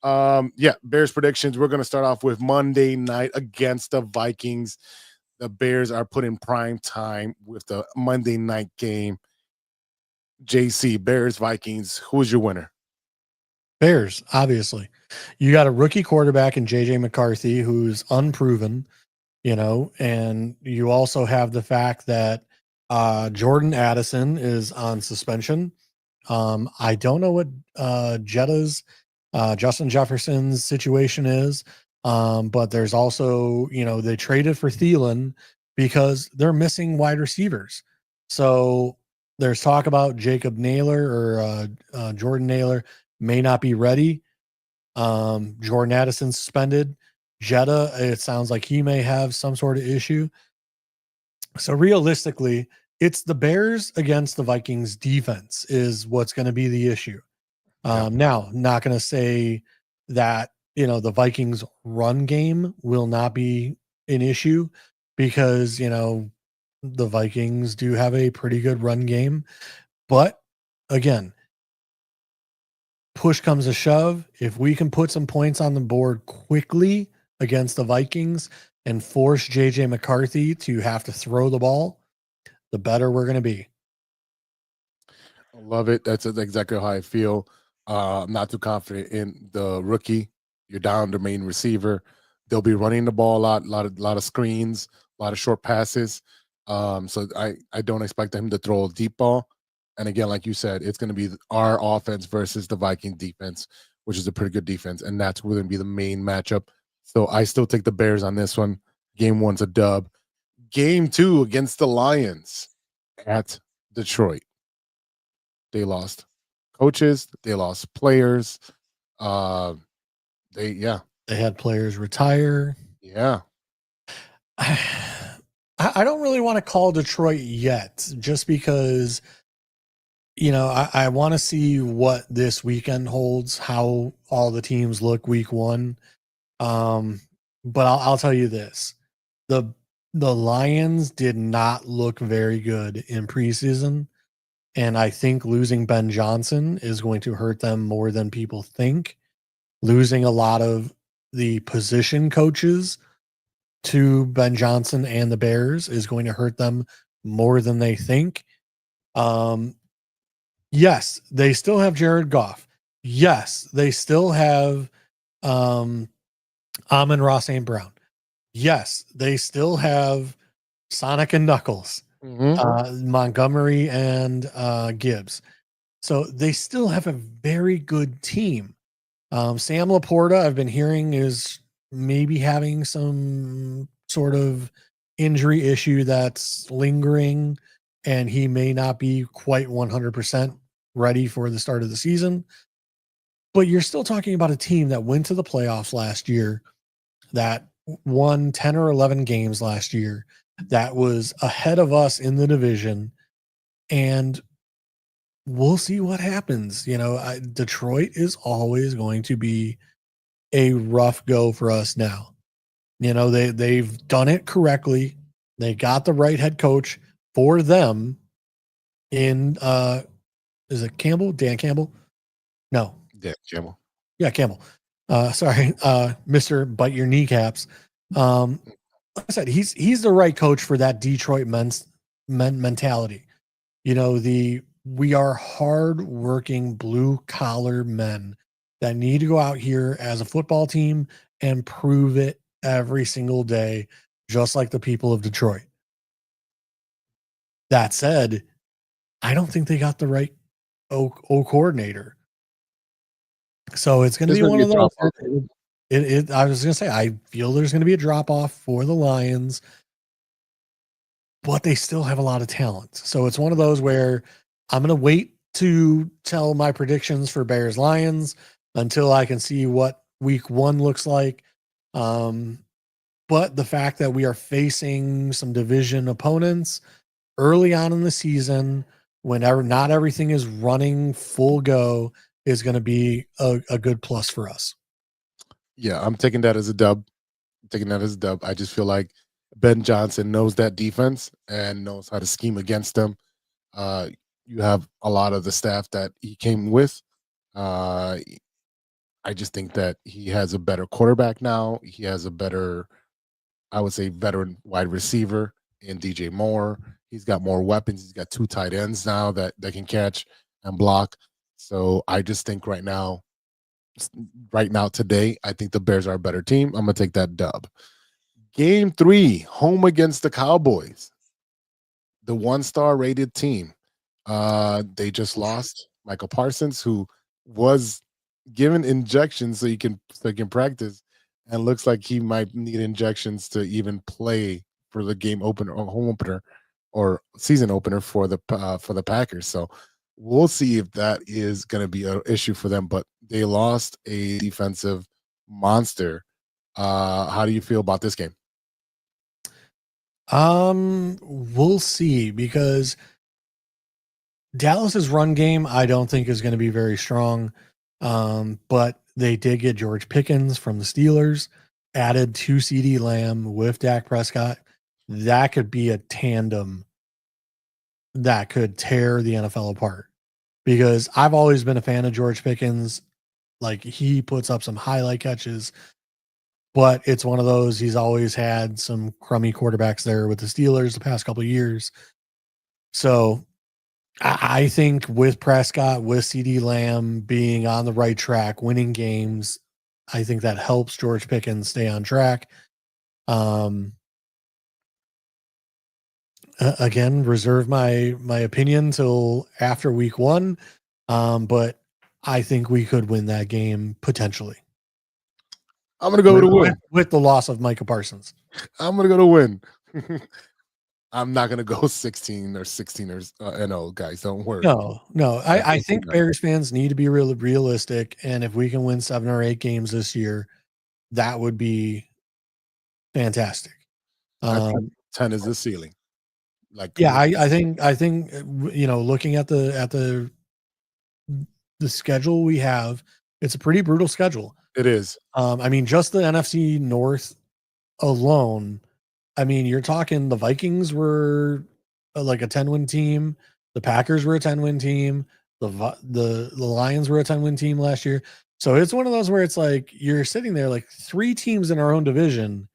Yeah, Bears predictions. We're gonna start off with Monday night against the Vikings. The Bears are put in prime time with the Monday night game. JC, Bears, Vikings. Who's your winner? Bears, obviously. You got a rookie quarterback in JJ McCarthy who's unproven, and you also have the fact that Jordan Addison is on suspension. I don't know what Justin Jefferson's situation is, but there's also, they traded for Thielen because they're missing wide receivers. So there's talk about Jacob Naylor or Jordan Naylor may not be ready. Jordan Addison suspended. Jetta, it sounds like he may have some sort of issue. So realistically, it's the Bears against the Vikings defense is what's going to be the issue. Now, not going to say that, the Vikings run game will not be an issue because, the Vikings do have a pretty good run game. But again, push comes to shove. If we can put some points on the board quickly against the Vikings and force JJ McCarthy to have to throw the ball, the better we're going to be. Love it. That's exactly how I feel. I'm not too confident in the rookie. You're down the main receiver. They'll be running the ball a lot of screens, a lot of short passes. So I don't expect him to throw a deep ball. And again, like you said, it's going to be our offense versus the Viking defense, which is a pretty good defense, and that's going to be the main matchup. So I still take the Bears on this one. Game 1's a dub. Game 2 against the Lions at Detroit. They lost coaches, they lost players. Uh they had players retire. yeah. I don't really want to call Detroit yet, just because, I want to see what this weekend holds, how all the teams look week 1. But I'll tell you this: the Lions did not look very good in preseason, and I think losing Ben Johnson is going to hurt them more than people think. Losing a lot of the position coaches to Ben Johnson and the Bears is going to hurt them more than they think. Yes, they still have Jared Goff. Yes, they still have Amon-Ra St. Brown. Yes, they still have Sonic and Knuckles, Montgomery and Gibbs. So they still have a very good team. Sam Laporta, I've been hearing, is maybe having some sort of injury issue that's lingering, and he may not be quite 100% ready for the start of the season. But you're still talking about a team that went to the playoffs last year, that won 10 or 11 games last year, that was ahead of us in the division, and we'll see what happens. Detroit is always going to be a rough go for us now. They've done it correctly. They got the right head coach for them in is it Campbell? Dan Campbell? No. Yeah, Campbell. Yeah, Campbell. Sorry, Mr. Bite Your Kneecaps. Like I said, he's the right coach for that Detroit mentality. We are hard-working, blue-collar men that need to go out here as a football team and prove it every single day, just like the people of Detroit. That said, I don't think they got the right O coordinator. So it's going to be one of those. I was going to say, I feel there's going to be a drop-off for the Lions, but they still have a lot of talent. So it's one of those where I'm going to wait to tell my predictions for Bears Lions until I can see what week 1 looks like. But the fact that we are facing some division opponents early on in the season, whenever not everything is running full go, is going to be a good plus for us. Yeah, I'm taking that as a dub. I just feel like Ben Johnson knows that defense and knows how to scheme against them. You have a lot of the staff that he came with. I just think that he has a better quarterback now. He has a better, I would say, veteran wide receiver in DJ Moore. He's got more weapons. He's got 2 tight ends now that can catch and block. So I just think right now, today, I think the Bears are a better team. I'm going to take that dub. Game 3, home against the Cowboys, the 1-star rated team. They just lost Michael Parsons, who was given injections so he can practice, and looks like he might need injections to even play for the game opener or home opener or season opener for the Packers. So we'll see if that is going to be an issue for them. But they lost a defensive monster. How do you feel about this game? We'll see, because Dallas's run game, I don't think, is going to be very strong. But they did get George Pickens from the Steelers, added to CeeDee Lamb with Dak Prescott. That could be a tandem that could tear the NFL apart, because I've always been a fan of George Pickens. Like, he puts up some highlight catches, but it's one of those, he's always had some crummy quarterbacks there with the Steelers the past couple of years. So I think with Prescott, with CD Lamb being on the right track, winning games, I think that helps George Pickens stay on track. Again, reserve my opinion till after week 1. But I think we could win that game potentially. I'm gonna go with a win. With the loss of Micah Parsons. I'm gonna go to win. I'm not gonna go 16 or 16 or no, guys. Don't worry. No. I think Bears fans need to be realistic, and if we can win 7 or 8 games this year, that would be fantastic. 10 is the ceiling. Like, yeah, I think looking at the schedule we have, it's a pretty brutal schedule. It is. I mean, just the NFC North alone. I mean, you're talking the Vikings were like a 10-win team. The Packers were a 10-win team. The Lions were a 10-win team last year. So it's one of those where it's like you're sitting there like 3 teams in our own division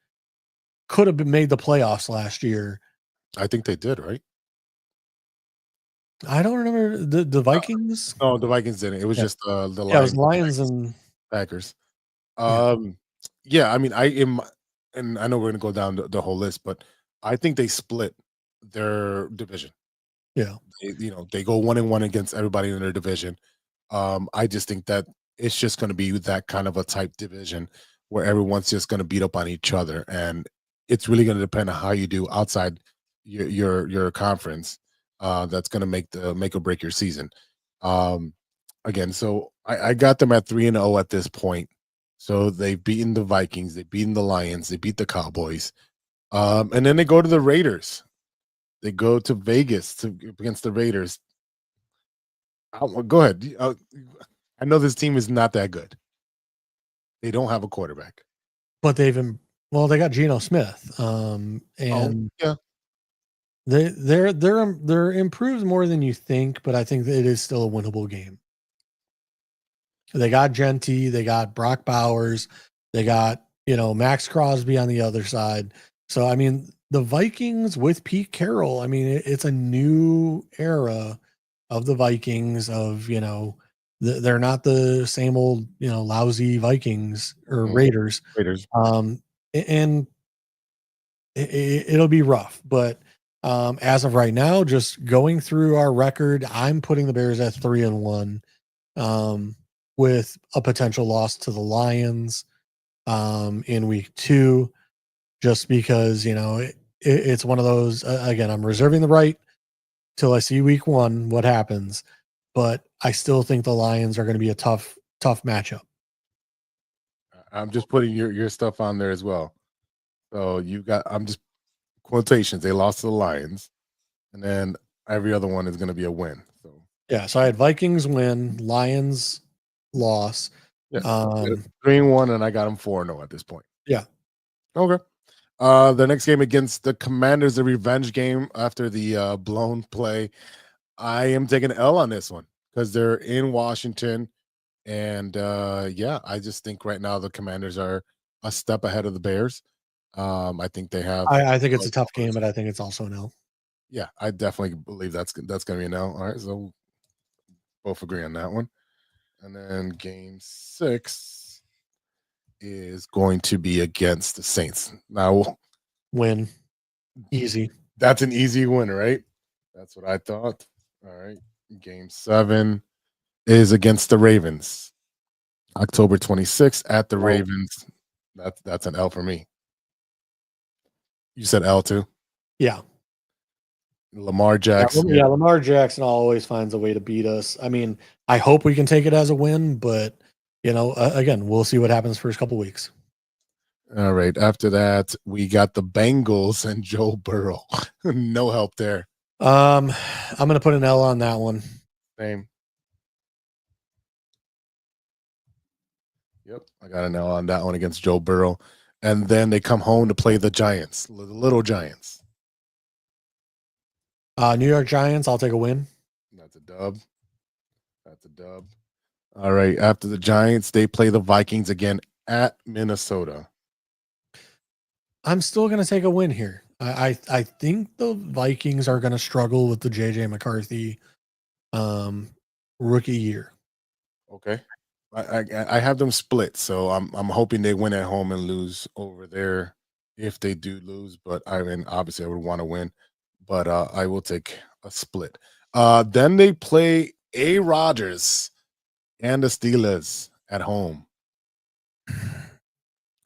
could have made the playoffs last year. I think they did, right? I don't remember the Vikings. No, the Vikings didn't. It was just the Lions. Yeah, it was Lions and Packers. Yeah, I mean, and I know we're gonna go down the whole list, but I think they split their division. Yeah, they go 1-1 against everybody in their division. I just think that it's just going to be that kind of a type division where everyone's just going to beat up on each other, and it's really going to depend on how you do outside your conference. That's going to make or break your season. Again, so I got them at 3-0 at this point. So they've beaten the Vikings, they've beaten the Lions, they beat the Cowboys, and then they go to the Raiders. They go to Vegas against the Raiders. Go ahead. I know this team is not that good. They don't have a quarterback, but they got Geno Smith, and yeah, they're improved more than you think. But I think that it is still a winnable game. They got Genty, they got Brock Bowers, they got Max Crosby on the other side. So I mean, the Vikings with Pete Carroll, I mean, it's a new era of the Vikings. Of they're not the same old lousy Vikings or Raiders. And it'll be rough. But as of right now, just going through our record, I'm putting the Bears at 3-1. With a potential loss to the Lions in week 2, just because it's one of those. Again, I'm reserving the right till I see week 1 what happens, but I still think the Lions are going to be a tough matchup. I'm just putting your stuff on there as well. So I'm just quotations. They lost to the Lions, and then every other one is going to be a win. So yeah, so I had Vikings win, Lions loss. Yeah, 3-1, and I got them 4-0 at this point. Yeah. Okay. The next game against the Commanders, the revenge game after the blown play. I am taking an L on this one because they're in Washington, and I just think right now the Commanders are a step ahead of the Bears. I think they have. I think it's a tough game, but I think it's also an L. Yeah, I definitely believe that's going to be an L. All right, so both agree on that one. And then game 6 is going to be against the Saints. Now, win. Easy. That's an easy win, right? That's what I thought. All right. Game 7 is against the Ravens. October 26th at the Ravens. That's an L for me. You said L too? Yeah. Lamar Jackson. Yeah, Lamar Jackson always finds a way to beat us. I mean, I hope we can take it as a win, but again, we'll see what happens first couple weeks. All right. After that, we got the Bengals and Joe Burrow. No help there. I'm going to put an L on that one. Same. Yep, I got an L on that one against Joe Burrow. And then they come home to play the Giants, the little Giants. New York Giants, I'll take a win. That's a dub. All right. After the Giants, they play the Vikings again at Minnesota. I'm still going to take a win here. I think the Vikings are going to struggle with the J.J. McCarthy rookie year. Okay. I have them split, so I'm hoping they win at home and lose over there if they do lose. But I mean, obviously, I would want to win, but I will take a split. Then they play A. Rodgers and the Steelers at home.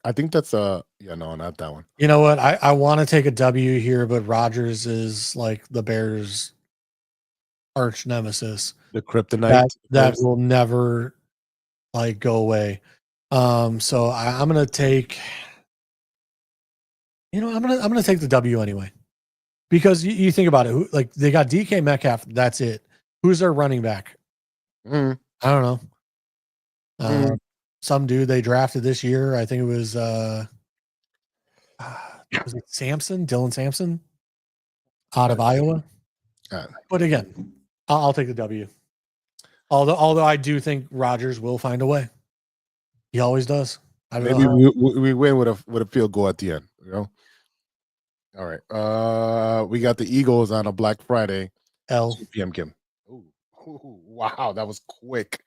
I think that's yeah, no, not that one. You know what? I want to take a W here, but Rodgers is like the Bears' arch nemesis. The kryptonite That will never like go away. So I'm gonna take. You know, I'm gonna take the W anyway, because you think about it. Like they got DK Metcalf. That's it. Who's their running back? Mm. I don't know. Some dude they drafted this year. I think it was it Sampson, Dylan Sampson, out of Iowa. But again, I'll take the W. Although I do think Rodgers will find a way. He always does. I don't Maybe know. we win with a field goal at the end. You know. All right. We got the Eagles on a Black Friday. 2 p.m. game. Ooh, wow, that was quick.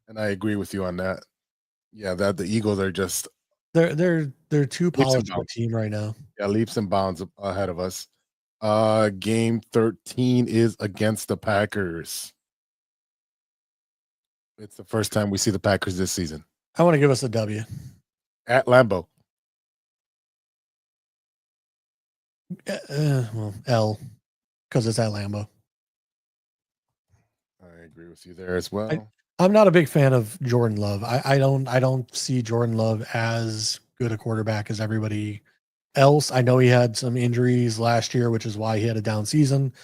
And I agree with you on that. Yeah, that the Eagles are just they're too polished of a team right now. Yeah, leaps and bounds ahead of us. Game 13 is against the Packers. It's the first time we see the Packers this season. I want to give us a W. At Lambeau. Well, L, because it's at Lambeau. I agree with you there as well. I'm not a big fan of Jordan Love. I don't see Jordan Love as good a quarterback as everybody else. I know he had some injuries last year, which is why he had a down season.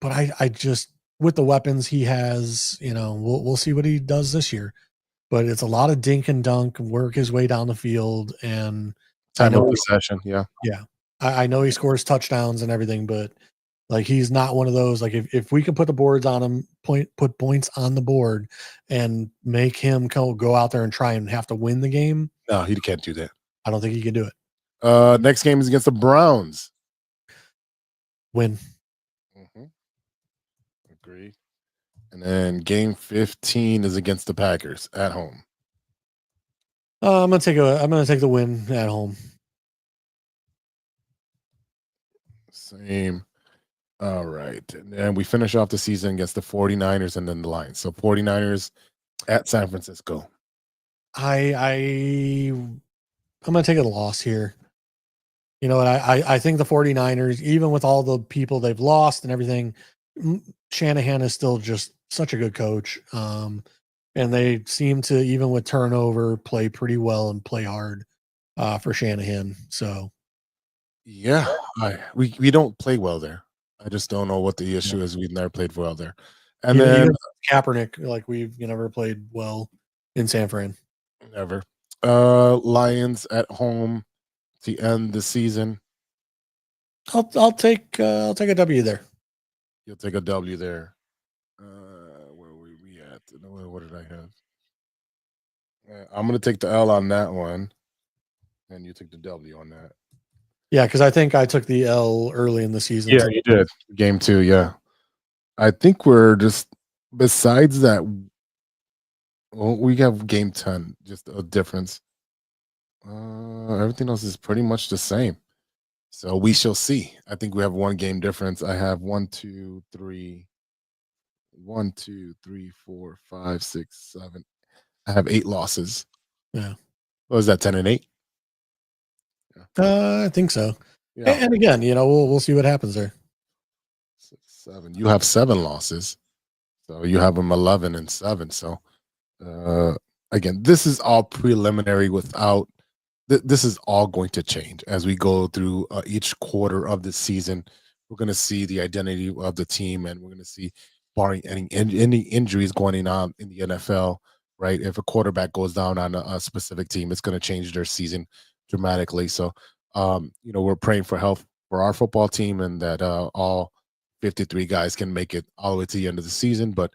But I just, with the weapons he has, you know, we'll see what he does this year. But it's a lot of dink and dunk, work his way down the field, and time of possession. Yeah. I know he scores touchdowns and everything, but like he's not one of those. Like if we can put the boards on him, put points on the board, and make him go out there and try and have to win the game. No, he can't do that. I don't think he can do it. Next game is against the Browns. Win. Mm-hmm. Agreed. And then game 15 is against the Packers at home. I'm gonna take the win at home. Same. All right. And then we finish off the season against the 49ers and then the Lions. So 49ers at San Francisco. I'm gonna take a loss here. You know what? I think the 49ers, even with all the people they've lost and everything, Shanahan is still just such a good coach. And they seem to, even with turnover, play pretty well and play hard for Shanahan. So yeah, we don't play well there. I just don't know what the issue is. We've never played well there. And then Kaepernick, like we've never played well in San Fran. Never. Lions at home to end the season. I'll take a W there. You'll take a W there. Where were we at? What did I have? I'm gonna take the L on that one, and you took the W on that. Yeah, because I think I took the L early in the season. Yeah, you did. Game 2, yeah. I think we're just besides that. Well, we have game 10, just a difference. Everything else is pretty much the same. So we shall see. I think we have one game difference. I have 1, 2, 3, 4, 5, 6, 7. I have 8 losses. Yeah. What was that, 10 and 8? I think so. Yeah. And again, you know, we'll see what happens there. 6, 7. You have 7 losses. So you have them 11 and 7. So again, this is all preliminary without this is all going to change as we go through each quarter of the season. We're going to see the identity of the team, and we're going to see, barring any injuries going on in the NFL, right? If a quarterback goes down on a specific team, it's going to change their season dramatically. So, you know, we're praying for health for our football team and that all 53 guys can make it all the way to the end of the season. But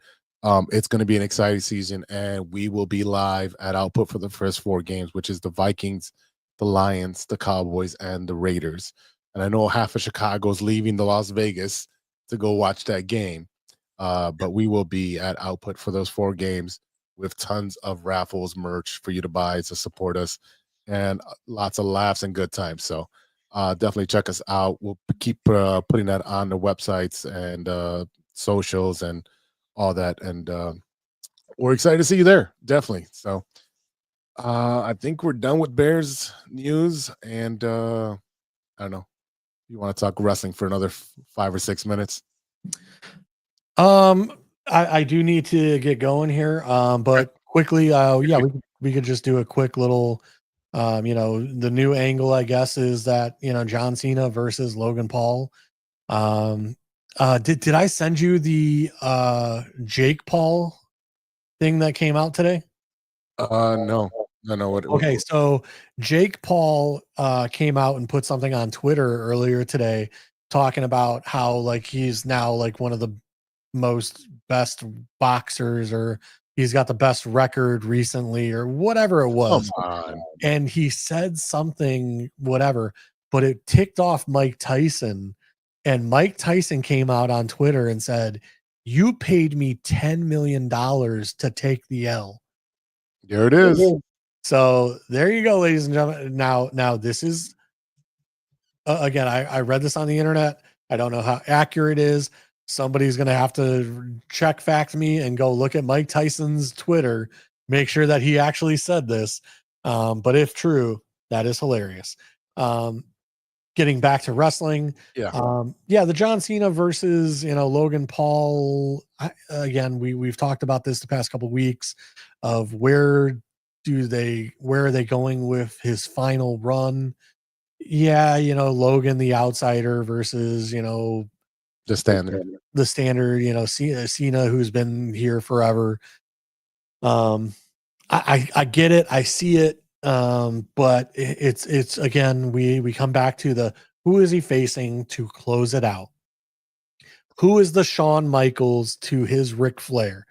it's going to be an exciting season, and we will be live at Output for the first 4 games, which is the Vikings, the Lions, the Cowboys, and the Raiders. And I know half of Chicago's leaving the Las Vegas to go watch that game. But we will be at Output for those 4 games with tons of raffles, merch for you to buy to support us, and lots of laughs and good times. So definitely check us out. We'll keep putting that on the websites and socials and all that. And we're excited to see you there. Definitely. So I think we're done with Bears news. And I don't know. You want to talk wrestling for another 5 or 6 minutes? I do need to get going here. But quickly, yeah, we could just do a quick little, the new angle, I guess, is that, John Cena versus Logan Paul. Did I send you the Jake Paul thing that came out today? No. What? Okay, so Jake Paul came out and put something on Twitter earlier today talking about how like he's now like one of the most best boxers, or he's got the best record recently, or whatever it was. Come on. And he said something, whatever, but it ticked off Mike Tyson. And Mike Tyson came out on Twitter and said, "You paid me $10 million to take the L." There it is. So there you go, ladies and gentlemen. Now this is again, I read this on the internet. I don't know how accurate it is. Somebody's going to have to check fact me and go look at Mike Tyson's Twitter, make sure that he actually said this. But if true, that is hilarious. Getting back to wrestling. The John Cena versus, Logan Paul. Again, we've talked about this the past couple of weeks of where are they going with his final run? Yeah. Logan, the outsider versus, The standard, Cena, who's been here forever. I get it. I see it. But it's again, we come back to who is he facing to close it out? Who is the Shawn Michaels to his Ric Flair?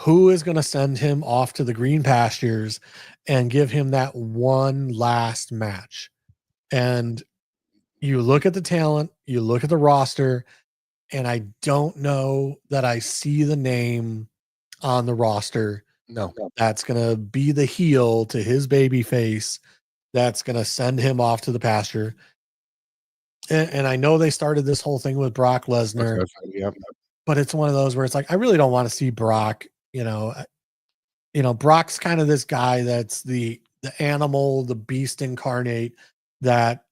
Who is going to send him off to the green pastures and give him that one last match? And you look at the talent, you look at the roster, and I don't know that I see the name on the roster. No, that's going to be the heel to his baby face. That's going to send him off to the pasture. And I know they started this whole thing with Brock Lesnar, but it's one of those where it's like, I really don't want to see Brock, Brock's kind of this guy that's the animal, the beast incarnate that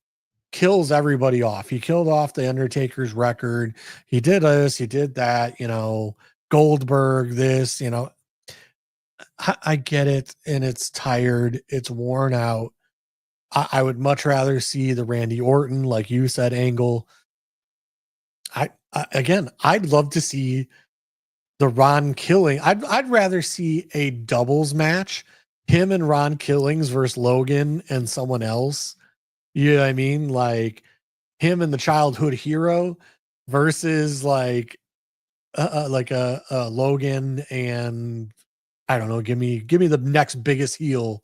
kills everybody off. He killed off the Undertaker's record. He did this, he did that, Goldberg, this, I get it. And it's tired. It's worn out. I would much rather see the Randy Orton, like you said, angle. I'd love to see the Ron Killing. I'd rather see a doubles match, him and Ron Killings versus Logan and someone else. You know what I mean? Like him and the childhood hero versus like a Logan and I don't know. Give me the next biggest heel,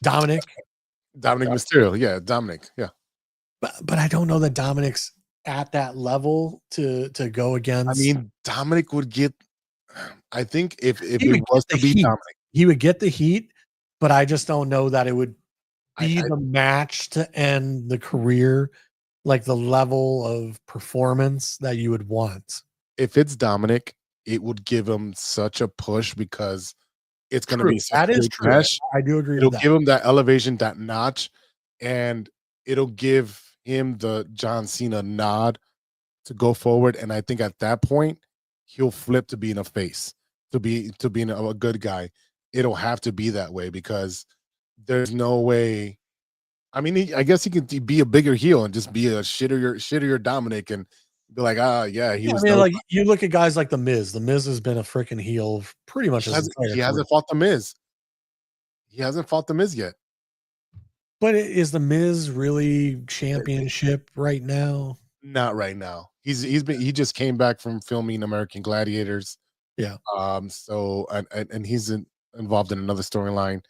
Dominic Mysterio. Yeah, Dominic. Yeah, but I don't know that Dominic's at that level to go against. I mean, Dominic would get. I think if it was to be Dominic, he would get the heat, but I just don't know that it would be the match to end the career, like the level of performance that you would want. If it's Dominic, it would give him such a push because it's going to be that is true. Mesh. I do agree. It'll with that. give him that elevation, that notch, and it'll give him the John Cena nod to go forward. And I think at that point, he'll flip to being a face, to being a good guy. It'll have to be that way because there's no way. I mean, I guess he could be a bigger heel and just be a shittier Dominic and be like, he was. Like you look at guys like the Miz. The Miz has been a freaking heel pretty much. He hasn't fought the Miz. He hasn't fought the Miz yet. But is the Miz really championship right now? Not right now. He just came back from filming American Gladiators. Yeah. So and he's involved in another storyline.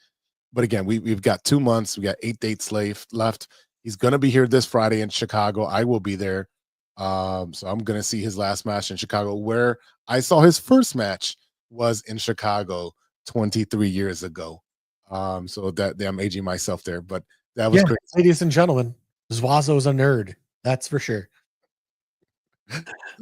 But again, we've got 2 months. We got 8 dates left. He's gonna be here this Friday in Chicago. I will be there. So I'm gonna see his last match in Chicago, where I saw his first match was in Chicago 23 years ago. So that I'm aging myself there, but that was crazy. ladies and gentlemen, Zwazo's a nerd. That's for sure.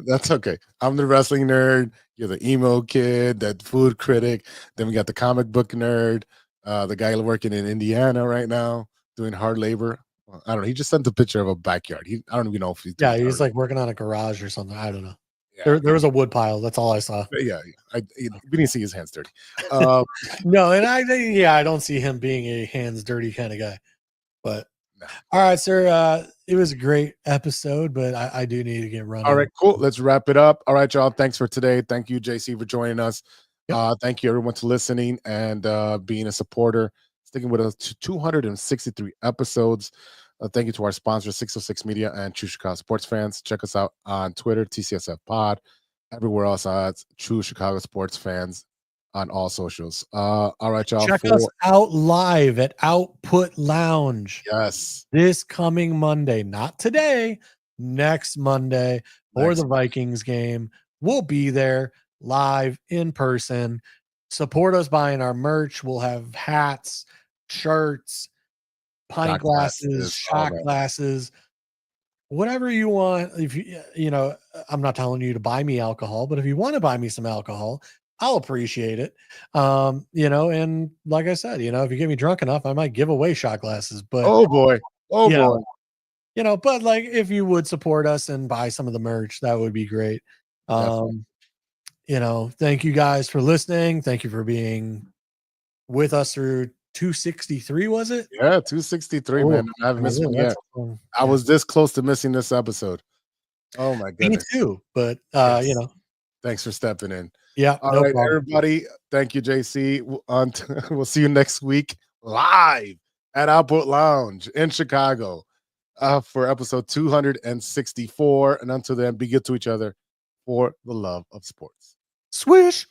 That's okay. I'm the wrestling nerd. You're the emo kid, that food critic. Then we got the comic book nerd, the guy working in Indiana right now doing hard labor. Well, I don't know. He just sent a picture of a backyard. I don't even know if he's doing He's hard like working on a garage or something. I don't know. labor. There was a wood pile. That's all I saw. We didn't see his hands dirty. No, and I don't see him being a hands dirty kind of guy. But No. all right, sir. It was a great episode, but I do need to get running. All right, cool. Let's wrap it up. All right, y'all. Thanks for today. Thank you, JC, for joining us. Yep. Thank you, everyone, to listening and being a supporter, sticking with us to 263 episodes. Thank you to our sponsors, 606 Media and True Chicago Sports Fans. Check us out on Twitter, TCSF Pod. Everywhere else, it's True Chicago Sports Fans on all socials. All right, y'all. Check us out live at Output Lounge. Yes. This coming Monday, not today, next Monday for the Vikings game. We'll be there live in person. Support us buying our merch. We'll have hats, shirts, pint glasses, shot glasses, whatever you want. If I'm not telling you to buy me alcohol, but if you want to buy me some alcohol, I'll appreciate it. And like I said, if you get me drunk enough, I might give away shot glasses. But oh boy, but like if you would support us and buy some of the merch, that would be great. Thank you guys for listening. Thank you for being with us through 263. Was it? Yeah, 263, man. I haven't missed one yet. I was this close to missing this episode. Oh my goodness. Me too. But thanks for stepping in. Yeah. All right, everybody. Thank you, JC. We'll see you next week live at Output Lounge in Chicago for episode 264. And until then, be good to each other for the love of sports. Swish.